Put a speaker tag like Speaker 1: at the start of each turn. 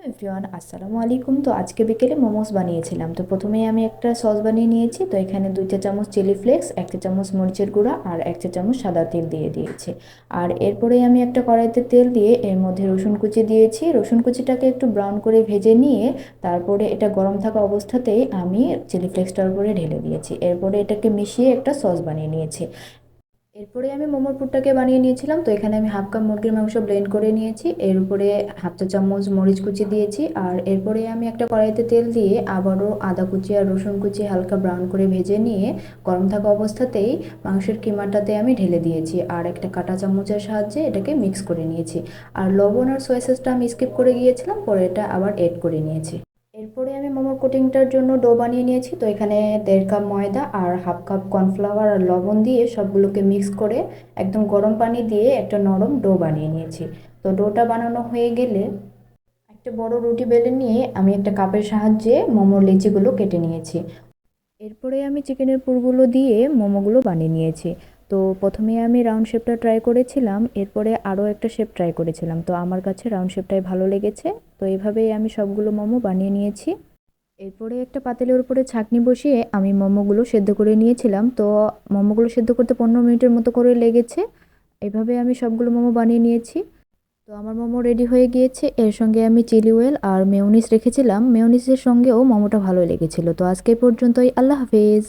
Speaker 1: Everyone, আসসালামু আলাইকুম। তো আজকে বিকেলে মোমোস বানিয়েছিলাম। তো প্রথমেই আমি একটা সস বানিয়ে নিয়েছি। তো এখানে 2 চা চামচ চিলি ফ্লেক্স, 1 চা চামচ মরিচের গুঁড়া আর 1 চা চামচ সাদা তেল দিয়ে দিয়েছি। আর এরপরে আমি একটা কড়াইতে তেল দিয়ে এর মধ্যে রসুন কুচি দিয়েছি। রসুন কুচিটাকে একটু ব্রাউন করে ভেজে নিয়ে তারপরে এটা গরম থাকা অবস্থাতেই আমি চিলি ফ্লেক্সটার উপরে ঢেলে দিয়েছি। এরপরে এটাকে মিশিয়ে একটা সস বানিয়ে নিয়েছি। এরপরে আমি মোমোর পুরটাকে বানিয়ে নিয়েছিলাম। তো এখানে আমি হাফ কাপ মুরগির মাংস ব্লেন্ড করে নিয়েছি। এর উপরে হাফ চা চামচ মরিচ কুচি দিয়েছি। আর এরপরে আমি একটা কড়াইতে তেল দিয়ে আবারও আদা কুচি আর রসুন কুচি হালকা ব্রাউন করে ভেজে নিয়ে গরম থাকা অবস্থাতেই মাংসের কিমাটাতে আমি ঢেলে দিয়েছি। আর একটা কাঁটা চামচের সাহায্যে এটাকে মিক্স করে নিয়েছি। আর লবণ আর সয়া সসটা আমি স্কিপ করে গিয়েছিলাম, পরে এটা আবার এড করে নিয়েছি। এরপরে আমি মোমোর কোটিংটার জন্য ডো বানিয়ে নিয়েছি। তো এখানে 1.5 কাপ ময়দা আর হাফ কাপ কর্নফ্লাওয়ার আর লবণ দিয়ে সবগুলোকে মিক্স করে একদম গরম পানি দিয়ে একটা নরম ডো বানিয়ে নিয়েছি। তো ডোটা বানানো হয়ে গেলে একটা বড় রুটি বেলে নিয়ে আমি একটা কাপের সাহায্যে মোমোর লেচিগুলো কেটে নিয়েছি। এরপরে আমি চিকেনের পুরগুলো দিয়ে মোমোগুলো বানিয়ে নিয়েছি। তো প্রথমে আমি রাউন্ড শেপটা ট্রাই করেছিলাম, এরপরে আরও একটা শেপ ট্রাই করেছিলাম। তো আমার কাছে রাউন্ড শেপটাই ভালো লেগেছে। তো এইভাবেই আমি সবগুলো মোমো বানিয়ে নিয়েছি। এরপরে একটা পাতিলের উপরে ছাঁকনি বসিয়ে আমি মোমোগুলো সেদ্ধ করে নিয়েছিলাম। তো মোমোগুলো সেদ্ধ করতে 15 মিনিটের মতো করে লেগেছে। এভাবে আমি সবগুলো মোমো বানিয়ে নিয়েছি। তো আমার মোমো রেডি হয়ে গিয়েছে। এর সঙ্গে আমি চিলি ওয়েল আর মেয়োনিজ রেখেছিলাম। মেয়োনিজের সঙ্গেও মোমোটা ভালো লেগেছিল। তো আজকে এই পর্যন্তই। আল্লাহ হাফেজ।